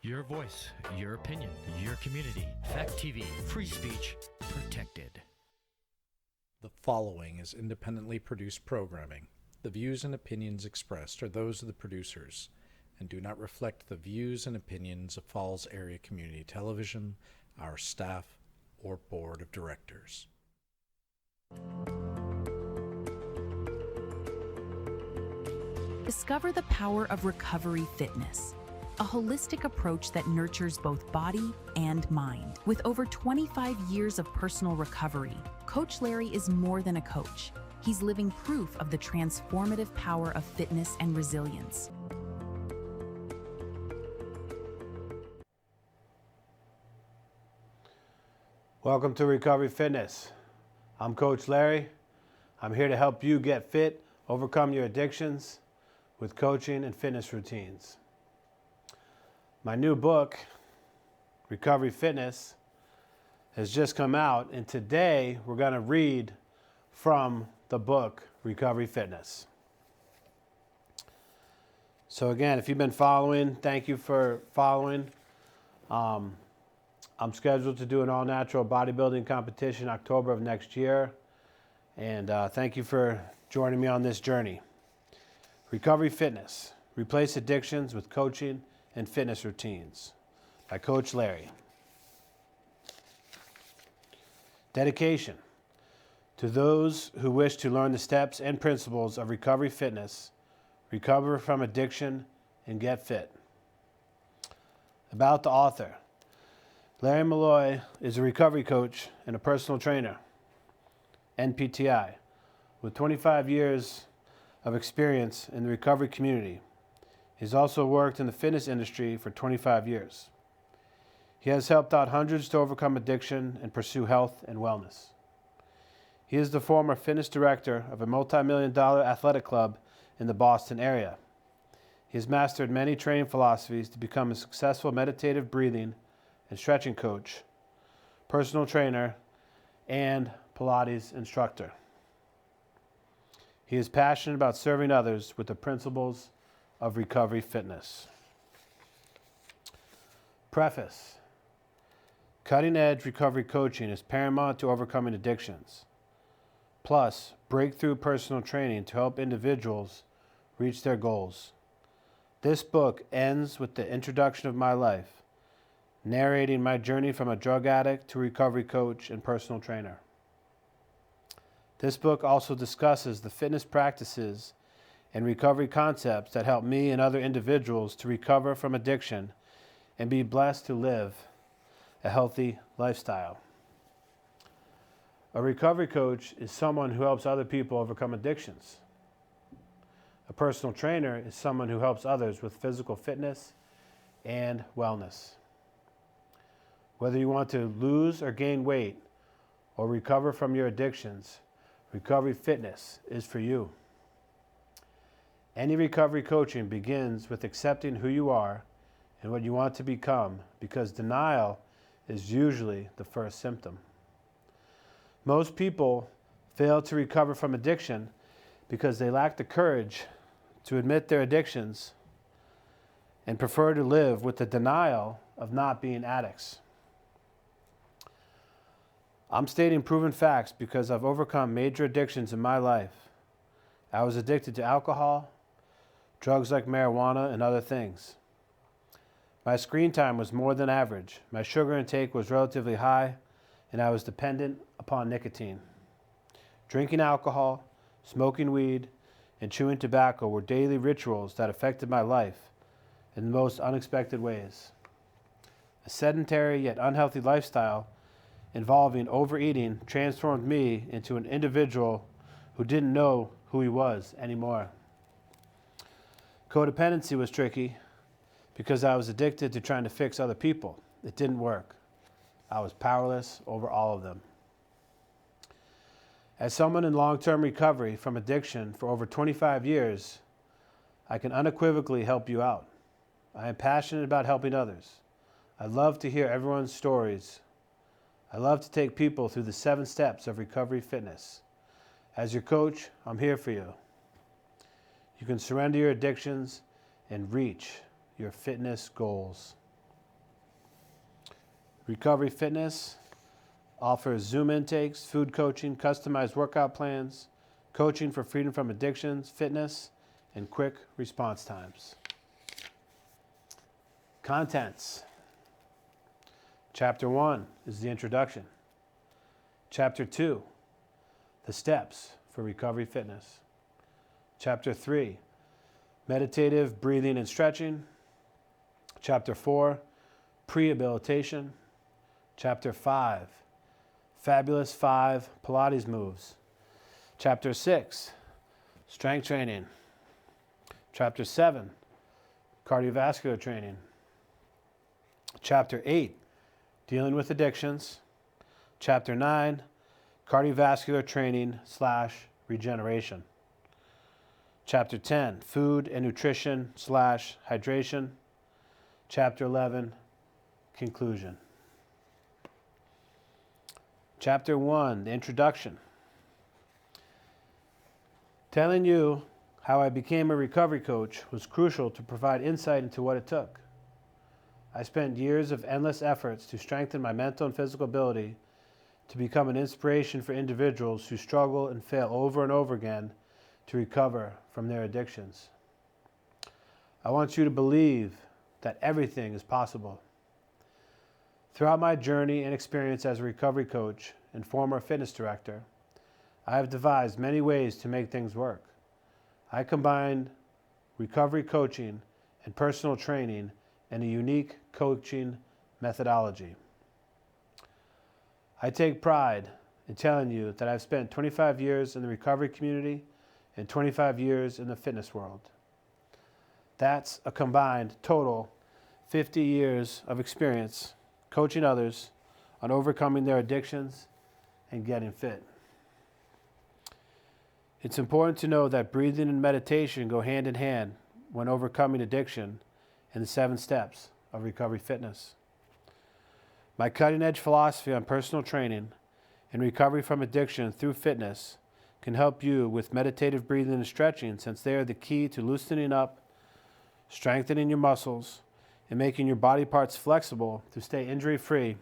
Your voice, your opinion, your community. Fact TV, free speech protected. The following is independently produced programming. The views and opinions expressed are those of the producers and do not reflect the views and opinions of Falls Area Community Television, our staff, or board of directors. Discover the power of Recovery Fitness, a holistic approach that nurtures both body and mind. With over 25 years of personal recovery, Coach Larry is more than a coach. He's living proof of the transformative power of fitness and resilience. Welcome to Recovery Fitness. I'm Coach Larry. I'm here to help you get fit, overcome your addictions with coaching and fitness routines. My new book, Recovery Fitness, has just come out, and today we're going to read from the book, Recovery Fitness. So again, if you've been following, thank you for following. I'm scheduled to do an all-natural bodybuilding competition October of next year, and thank you for joining me on this journey. Recovery Fitness, replace addictions with coaching and fitness routines, by Coach Larry. Dedication. To those who wish to learn the steps and principles of Recovery Fitness, recover from addiction, and get fit. About the author. Larry Malloy is a recovery coach and a personal trainer, NPTI, with 25 years of experience in the recovery community. He's also worked in the fitness industry for 25 years. He has helped out hundreds to overcome addiction and pursue health and wellness. He is the former fitness director of a multi-million-dollar athletic club in the Boston area. He has mastered many training philosophies to become a successful meditative breathing and stretching coach, personal trainer, and Pilates instructor. He is passionate about serving others with the principles of Recovery Fitness. Preface. Cutting-edge recovery coaching is paramount to overcoming addictions. Plus, breakthrough personal training to help individuals reach their goals. This book ends with the introduction of my life, narrating my journey from a drug addict to recovery coach and personal trainer. This book also discusses the fitness practices and recovery concepts that help me and other individuals to recover from addiction and be blessed to live a healthy lifestyle. A recovery coach is someone who helps other people overcome addictions. A personal trainer is someone who helps others with physical fitness and wellness. Whether you want to lose or gain weight or recover from your addictions, Recovery Fitness is for you. Any recovery coaching begins with accepting who you are and what you want to become, because denial is usually the first symptom. Most people fail to recover from addiction because they lack the courage to admit their addictions and prefer to live with the denial of not being addicts. I'm stating proven facts because I've overcome major addictions in my life. I was addicted to alcohol, drugs like marijuana, and other things. My screen time was more than average. My sugar intake was relatively high, and I was dependent upon nicotine. Drinking alcohol, smoking weed, and chewing tobacco were daily rituals that affected my life in the most unexpected ways. A sedentary yet unhealthy lifestyle involving overeating transformed me into an individual who didn't know who he was anymore. Codependency was tricky because I was addicted to trying to fix other people. It didn't work. I was powerless over all of them. As someone in long-term recovery from addiction for over 25 years, I can unequivocally help you out. I am passionate about helping others. I love to hear everyone's stories. I love to take people through the 7 steps of Recovery Fitness. As your coach, I'm here for you. You can surrender your addictions and reach your fitness goals. Recovery Fitness offers Zoom intakes, food coaching, customized workout plans, coaching for freedom from addictions, fitness, and quick response times. Contents. Chapter 1 is the introduction. Chapter 2, the steps for recovery fitness. Chapter 3, meditative breathing and stretching. Chapter 4, prehabilitation. Chapter 5, fabulous 5 Pilates moves. Chapter 6, strength training. Chapter 7, cardiovascular training. Chapter 8, dealing with addictions. Chapter 9, cardiovascular training / regeneration. Chapter 10, food and nutrition / hydration. Chapter 11, conclusion. Chapter 1, the introduction. Telling you how I became a recovery coach was crucial to provide insight into what it took. I spent years of endless efforts to strengthen my mental and physical ability to become an inspiration for individuals who struggle and fail over and over again to recover from their addictions. I want you to believe that everything is possible. Throughout my journey and experience as a recovery coach and former fitness director, I have devised many ways to make things work. I combine recovery coaching and personal training in a unique coaching methodology. I take pride in telling you that I've spent 25 years in the recovery community and 25 years in the fitness world. That's a combined total 50 years of experience coaching others on overcoming their addictions and getting fit. It's important to know that breathing and meditation go hand in hand when overcoming addiction and the 7 steps of recovery fitness. My cutting-edge philosophy on personal training and recovery from addiction through fitness can help you with meditative breathing and stretching, since they are the key to loosening up, strengthening your muscles, and making your body parts flexible to stay injury-free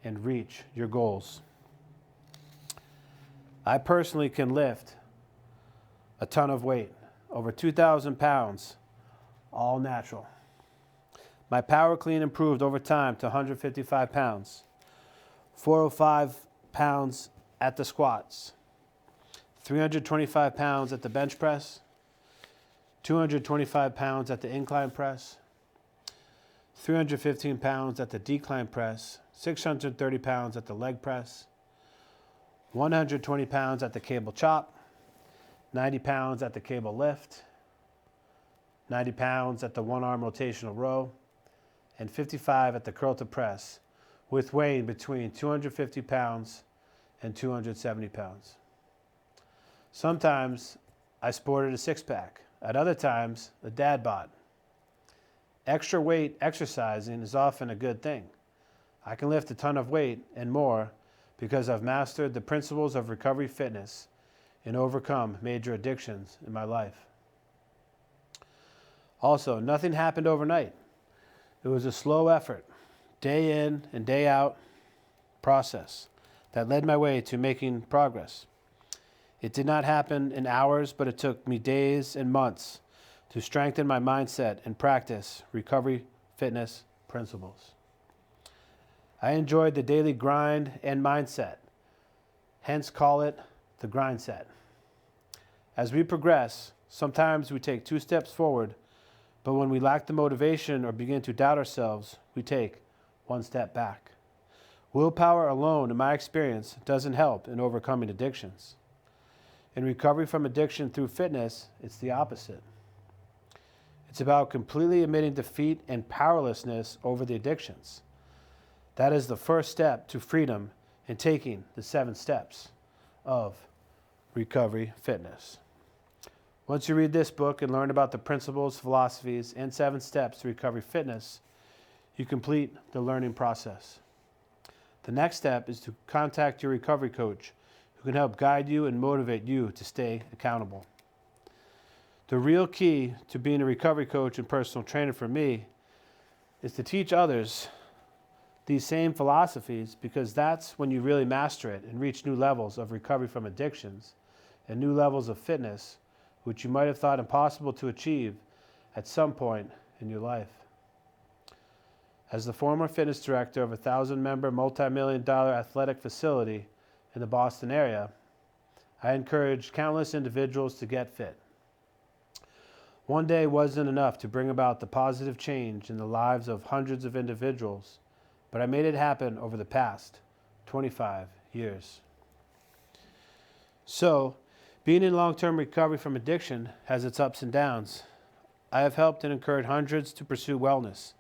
and reach your goals. I personally can lift a ton of weight, over 2,000 pounds, all natural. My power clean improved over time to 155 pounds, 405 pounds at the squats, 325 pounds at the bench press, 225 pounds at the incline press, 315 pounds at the decline press, 630 pounds at the leg press, 120 pounds at the cable chop, 90 pounds at the cable lift, 90 pounds at the one-arm rotational row, and 55 at the curl to press, with weighing between 250 pounds and 270 pounds. Sometimes I sported a six-pack. At other times, a dad bod. Extra weight exercising is often a good thing. I can lift a ton of weight and more because I've mastered the principles of recovery fitness and overcome major addictions in my life. Also, nothing happened overnight. It was a slow effort, day in and day out process that led my way to making progress. It did not happen in hours, but it took me days and months to strengthen my mindset and practice recovery fitness principles. I enjoyed the daily grind and mindset, hence call it the grind set. As we progress, sometimes we take 2 steps forward, but when we lack the motivation or begin to doubt ourselves, we take 1 step back. Willpower alone, in my experience, doesn't help in overcoming addictions. In recovery from addiction through fitness, it's the opposite. It's about completely admitting defeat and powerlessness over the addictions. That is the first step to freedom in taking the 7 steps of recovery fitness. Once you read this book and learn about the principles, philosophies, and 7 steps to recovery fitness, you complete the learning process. The next step is to contact your recovery coach who can help guide you and motivate you to stay accountable. The real key to being a recovery coach and personal trainer for me is to teach others these same philosophies because that's when you really master it and reach new levels of recovery from addictions and new levels of fitness, which you might have thought impossible to achieve at some point in your life. As the former fitness director of a 1,000-member, multi-million-dollar athletic facility in the Boston area, I encouraged countless individuals to get fit. One day wasn't enough to bring about the positive change in the lives of hundreds of individuals, but I made it happen over the past 25 years. So, being in long-term recovery from addiction has its ups and downs. I have helped and encouraged hundreds to pursue wellness.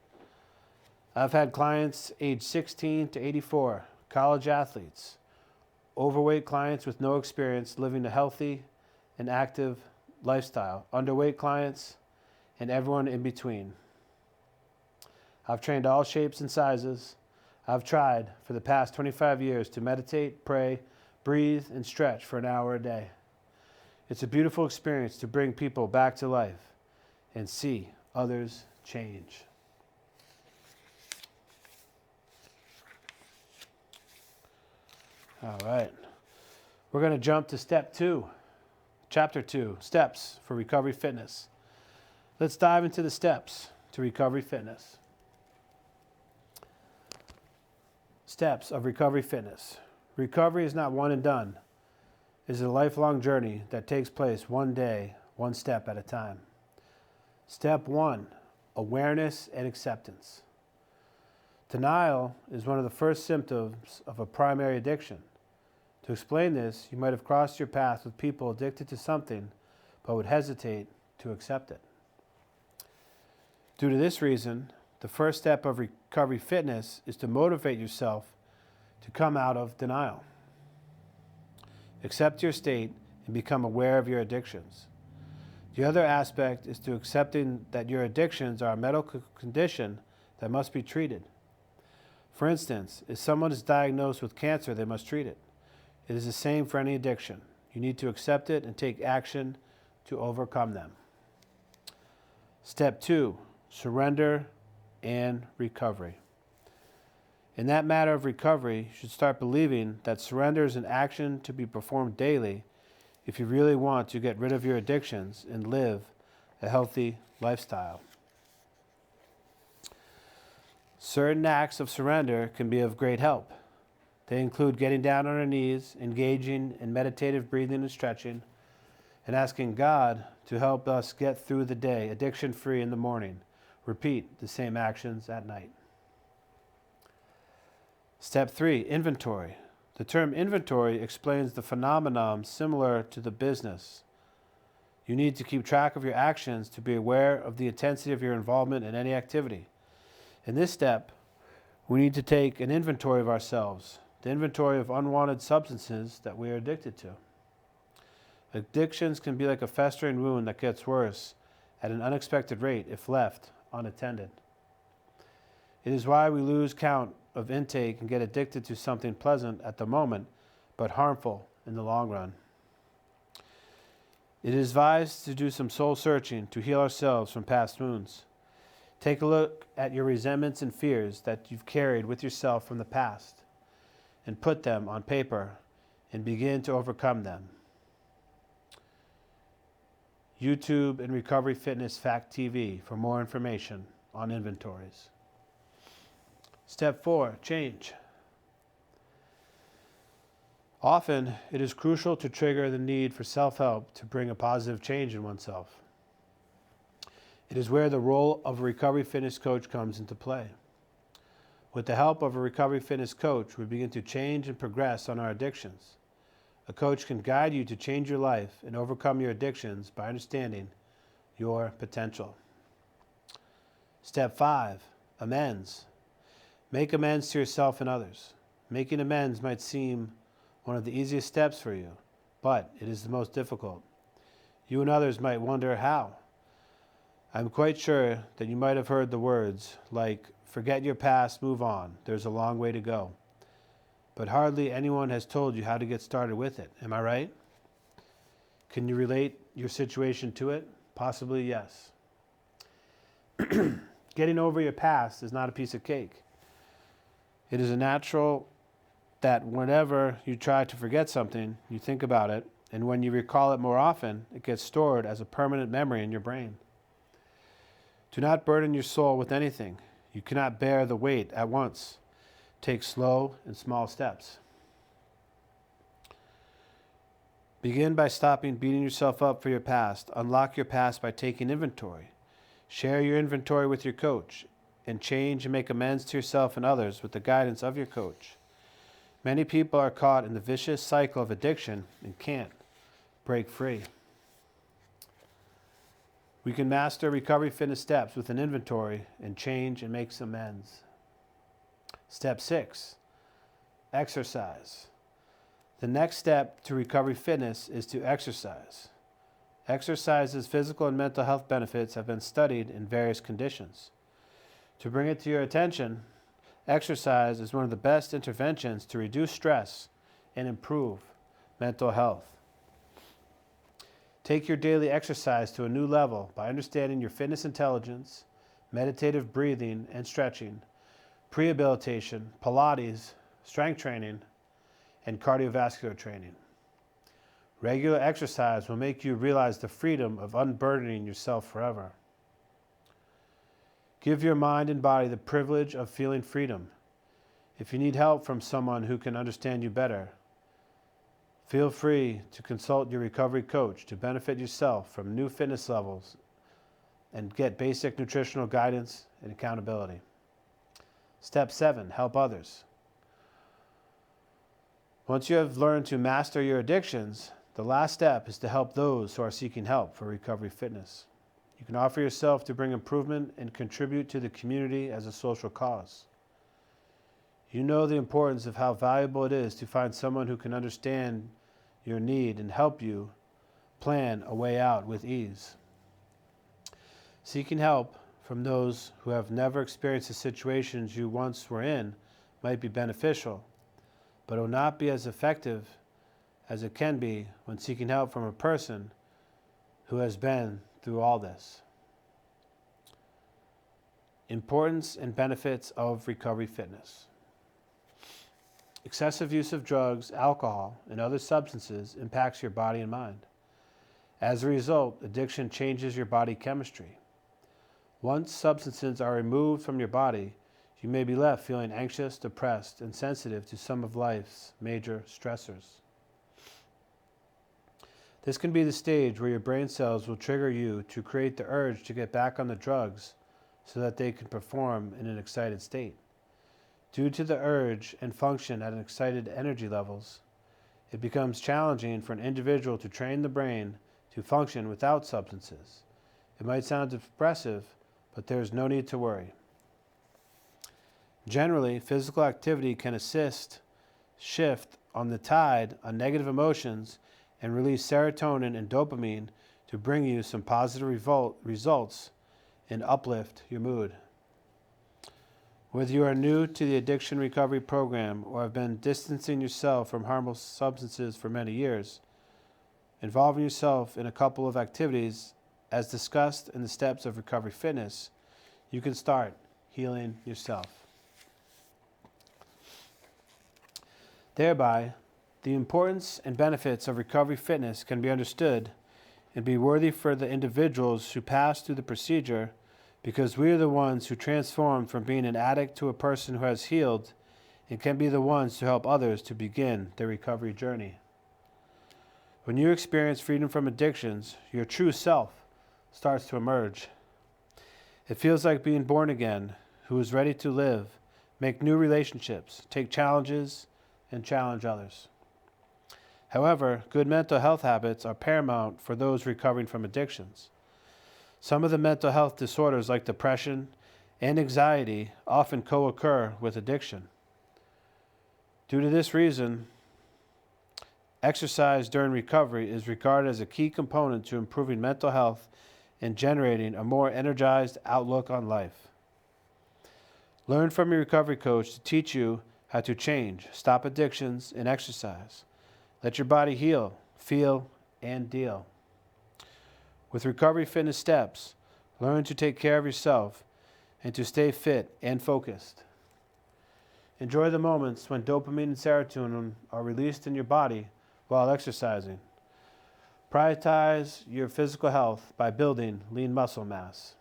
I've had clients aged 16 to 84, college athletes, overweight clients with no experience living a healthy and active lifestyle, underweight clients, and everyone in between. I've trained all shapes and sizes. I've tried for the past 25 years to meditate, pray, breathe, and stretch for an hour a day. It's a beautiful experience to bring people back to life and see others change. All right. We're going to jump to step 2, chapter 2, steps for recovery fitness. Let's dive into the steps to recovery fitness. Steps of recovery fitness. Recovery is not one and done. It is a lifelong journey that takes place one day, one step at a time. Step 1, awareness and acceptance. Denial is one of the first symptoms of a primary addiction. To explain this, you might have crossed your path with people addicted to something, but would hesitate to accept it. Due to this reason, the first step of recovery fitness is to motivate yourself to come out of denial. Accept your state and become aware of your addictions. The other aspect is to accepting that your addictions are a medical condition that must be treated. For instance, if someone is diagnosed with cancer, they must treat it. It is the same for any addiction. You need to accept it and take action to overcome them. Step 2, surrender and recovery. In that matter of recovery, you should start believing that surrender is an action to be performed daily if you really want to get rid of your addictions and live a healthy lifestyle. Certain acts of surrender can be of great help. They include getting down on our knees, engaging in meditative breathing and stretching, and asking God to help us get through the day addiction-free in the morning. Repeat the same actions at night. Step 3, inventory. The term inventory explains the phenomenon similar to the business. You need to keep track of your actions to be aware of the intensity of your involvement in any activity. In this step, we need to take an inventory of ourselves, the inventory of unwanted substances that we are addicted to. Addictions can be like a festering wound that gets worse at an unexpected rate if left unattended. It is why we lose count of intake and get addicted to something pleasant at the moment, but harmful in the long run. It is advised to do some soul searching to heal ourselves from past wounds. Take a look at your resentments and fears that you've carried with yourself from the past and put them on paper and begin to overcome them. YouTube and Recovery Fitness Fact TV for more information on inventories. Step 4, change. Often, it is crucial to trigger the need for self-help to bring a positive change in oneself. It is where the role of a recovery fitness coach comes into play. With the help of a recovery fitness coach, we begin to change and progress on our addictions. A coach can guide you to change your life and overcome your addictions by understanding your potential. Step 5, amends. Make amends to yourself and others. Making amends might seem one of the easiest steps for you, but it is the most difficult. You and others might wonder how. I'm quite sure that you might have heard the words like, forget your past, move on, there's a long way to go. But hardly anyone has told you how to get started with it, am I right? Can you relate your situation to it? Possibly yes. Getting over your past is not a piece of cake. It is a natural that whenever you try to forget something, you think about it, and when you recall it more often, it gets stored as a permanent memory in your brain. Do not burden your soul with anything. You cannot bear the weight at once. Take slow and small steps. Begin by stopping beating yourself up for your past. Unlock your past by taking inventory. Share your inventory with your coach, and change and make amends to yourself and others with the guidance of your coach. Many people are caught in the vicious cycle of addiction and can't break free. We can master recovery fitness steps with an inventory and change and make some amends. Step 6, exercise. The next step to recovery fitness is to exercise. Exercise's physical and mental health benefits have been studied in various conditions. To bring it to your attention, exercise is one of the best interventions to reduce stress and improve mental health. Take your daily exercise to a new level by understanding your fitness intelligence, meditative breathing and stretching, prehabilitation, Pilates, strength training, and cardiovascular training. Regular exercise will make you realize the freedom of unburdening yourself forever. Give your mind and body the privilege of feeling freedom. If you need help from someone who can understand you better, feel free to consult your recovery coach to benefit yourself from new fitness levels and get basic nutritional guidance and accountability. Step 7, help others. Once you have learned to master your addictions, the last step is to help those who are seeking help for recovery fitness. You can offer yourself to bring improvement and contribute to the community as a social cause. You know the importance of how valuable it is to find someone who can understand your need and help you plan a way out with ease. Seeking help from those who have never experienced the situations you once were in might be beneficial, but it will not be as effective as it can be when seeking help from a person who has been through all this. Importance and benefits of recovery fitness. Excessive use of drugs, alcohol, and other substances impacts your body and mind. As a result, addiction changes your body chemistry. Once substances are removed from your body, you may be left feeling anxious, depressed, and sensitive to some of life's major stressors. This can be the stage where your brain cells will trigger you to create the urge to get back on the drugs so that they can perform in an excited state. Due to the urge and function at excited energy levels, it becomes challenging for an individual to train the brain to function without substances. It might sound depressive, but there is no need to worry. Generally, physical activity can assist shift on the tide on negative emotions and release serotonin and dopamine to bring you some positive results and uplift your mood. Whether you are new to the addiction recovery program or have been distancing yourself from harmful substances for many years, involving yourself in a couple of activities as discussed in the steps of recovery fitness, you can start healing yourself. Thereby, the importance and benefits of recovery fitness can be understood and be worthy for the individuals who pass through the procedure, because we are the ones who transformed from being an addict to a person who has healed and can be the ones to help others to begin their recovery journey. When you experience freedom from addictions, your true self starts to emerge. It feels like being born again, who is ready to live, make new relationships, take challenges, and challenge others. However, good mental health habits are paramount for those recovering from addictions. Some of the mental health disorders like depression and anxiety often co-occur with addiction. Due to this reason, exercise during recovery is regarded as a key component to improving mental health and generating a more energized outlook on life. Learn from your recovery coach to teach you how to change, stop addictions, and exercise. Let your body heal, feel, and deal. With recovery fitness steps, learn to take care of yourself and to stay fit and focused. Enjoy the moments when dopamine and serotonin are released in your body while exercising. Prioritize your physical health by building lean muscle mass.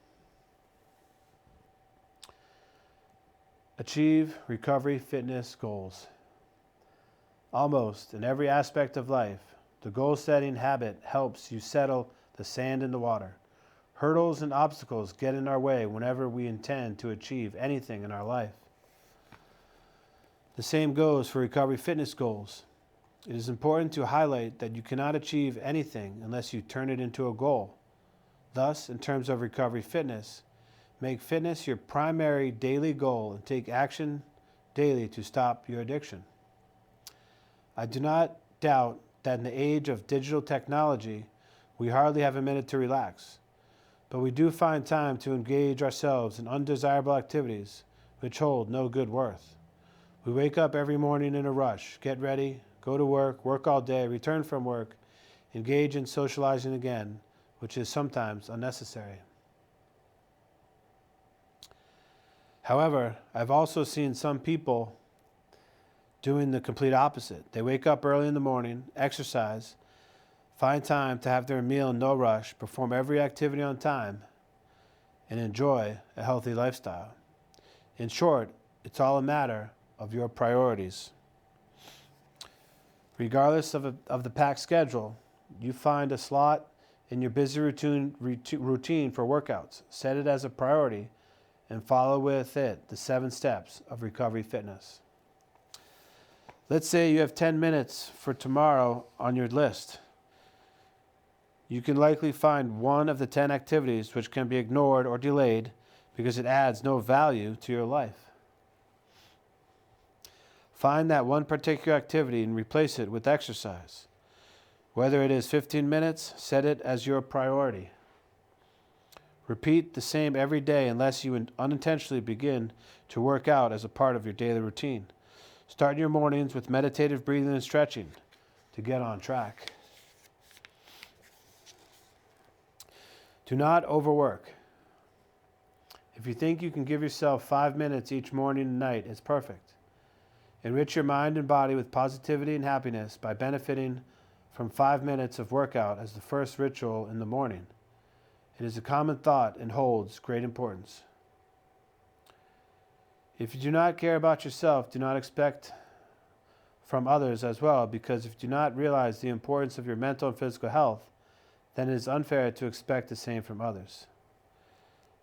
Achieve recovery fitness goals. Almost in every aspect of life, the goal-setting habit helps you settle the sand in the water. Hurdles and obstacles get in our way whenever we intend to achieve anything in our life. The same goes for recovery fitness goals. It is important to highlight that you cannot achieve anything unless you turn it into a goal. Thus, in terms of recovery fitness, make fitness your primary daily goal and take action daily to stop your addiction. I do not doubt that in the age of digital technology, we hardly have a minute to relax, but we do find time to engage ourselves in undesirable activities which hold no good worth. We wake up every morning in a rush, get ready, go to work all day, return from work, engage in socializing again, which is sometimes unnecessary. However, I've also seen some people doing the complete opposite. They wake up early in the morning, exercise, find time to have their meal in no rush, perform every activity on time, and enjoy a healthy lifestyle. In short, it's all a matter of your priorities. Regardless of the packed schedule, you find a slot in your busy routine for workouts. Set it as a priority and follow with it the 7 steps of recovery fitness. Let's say you have 10 minutes for tomorrow on your list. You can likely find one of the 10 activities which can be ignored or delayed because it adds no value to your life. Find that one particular activity and replace it with exercise. Whether it is 15 minutes, set it as your priority. Repeat the same every day unless you unintentionally begin to work out as a part of your daily routine. Start your mornings with meditative breathing and stretching to get on track. Do not overwork. If you think you can give yourself 5 minutes each morning and night, it's perfect. Enrich your mind and body with positivity and happiness by benefiting from 5 minutes of workout as the first ritual in the morning. It is a common thought and holds great importance. If you do not care about yourself, do not expect from others as well, because if you do not realize the importance of your mental and physical health, then it is unfair to expect the same from others.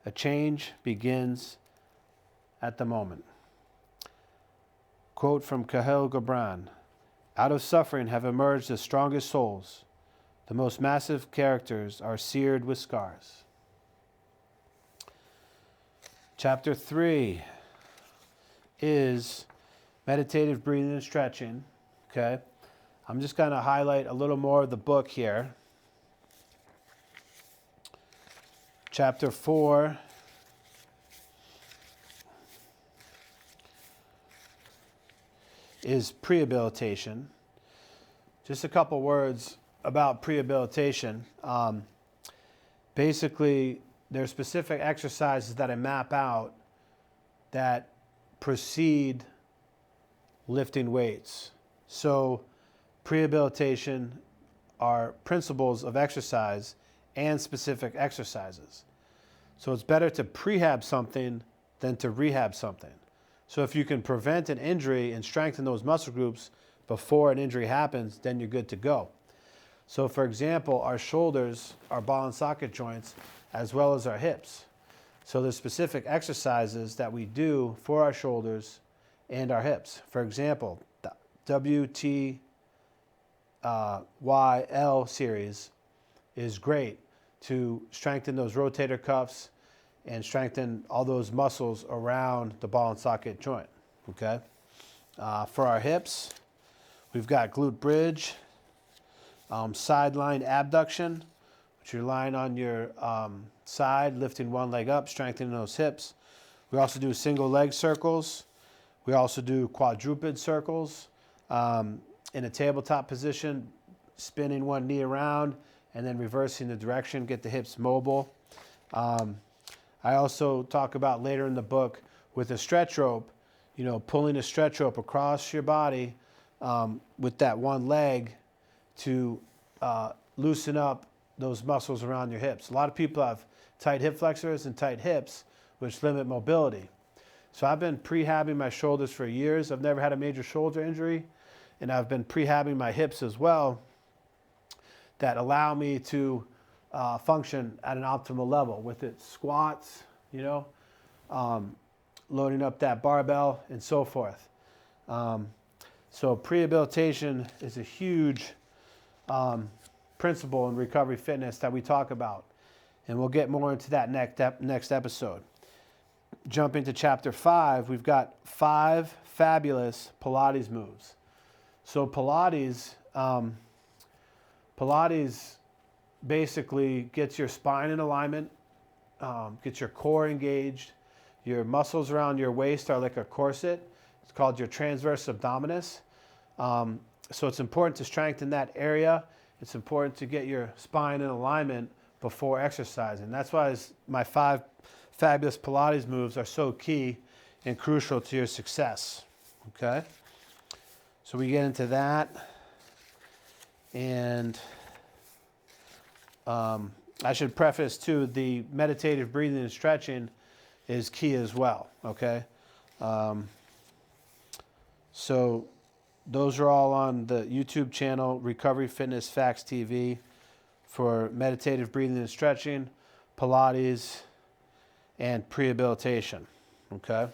A change begins at the moment. Quote from Kahlil Gibran: "Out of suffering have emerged the strongest souls. The most massive characters are seared with scars." Chapter 3 is meditative breathing and stretching. Okay, I'm just going to highlight a little more of the book here. Chapter 4 is prehabilitation. Just a couple words about prehabilitation. Basically, there are specific exercises that I map out that precede lifting weights. So prehabilitation are principles of exercise and specific exercises. So it's better to prehab something than to rehab something. So if you can prevent an injury and strengthen those muscle groups before an injury happens, then you're good to go. So for example, our shoulders are ball and socket joints as well as our hips. So there's specific exercises that we do for our shoulders and our hips. For example, the WTYL series is great to strengthen those rotator cuffs and strengthen all those muscles around the ball and socket joint. Okay. For our hips, we've got glute bridge, sideline abduction, which you're lying on your side, lifting one leg up, strengthening those hips. We also do single leg circles. We also do quadruped circles in a tabletop position, spinning one knee around and then reversing the direction, get the hips mobile. I also talk about later in the book with a stretch rope, pulling a stretch rope across your body with that one leg to loosen up those muscles around your hips. A lot of people have tight hip flexors and tight hips, which limit mobility. So I've been prehabbing my shoulders for years. I've never had a major shoulder injury, and I've been prehabbing my hips as well that allow me to function at an optimal level with its squats, loading up that barbell and so forth. So prehabilitation is a huge principle in recovery fitness that we talk about, and we'll get more into that next episode. Jumping to chapter 5, we've got 5 fabulous Pilates moves. So Pilates basically gets your spine in alignment, gets your core engaged. Your muscles around your waist are like a corset. It's called your transverse abdominis. So it's important to strengthen that area. It's important to get your spine in alignment before exercising. That's why my 5 fabulous Pilates moves are so key and crucial to your success. Okay? So we get into that. And I should preface too, the meditative breathing and stretching is key as well, okay? So those are all on the YouTube channel, Recovery Fitness Facts TV, for meditative breathing and stretching, Pilates, and prehabilitation, okay?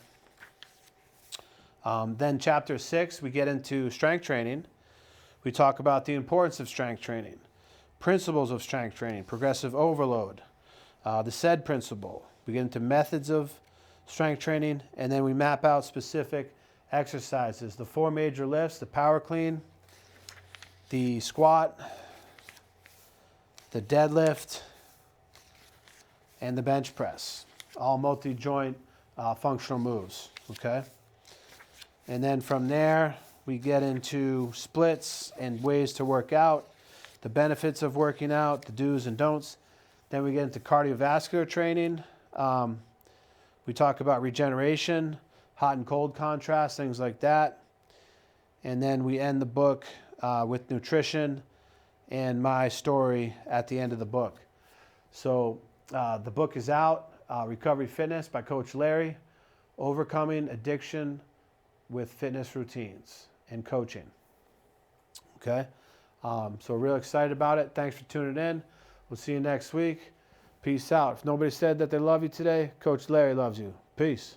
Then chapter 6, we get into strength training. We talk about the importance of strength training, principles of strength training, progressive overload, the SAID principle. We get into methods of strength training, and then we map out specific exercises. The 4 major lifts: the power clean, the squat, the deadlift, and the bench press. All multi-joint functional moves, okay? And then from there, we get into splits and ways to work out, the benefits of working out, the do's and don'ts. Then we get into cardiovascular training. We talk about regeneration, hot and cold contrast, things like that. And then we end the book with nutrition and my story at the end of the book. So the book is out, Recovery Fitness by Coach Larry, Overcoming Addiction with Fitness Routines and Coaching. Okay? So real excited about it. Thanks for tuning in. We'll see you next week. Peace out. If nobody said that they love you today, Coach Larry loves you. Peace.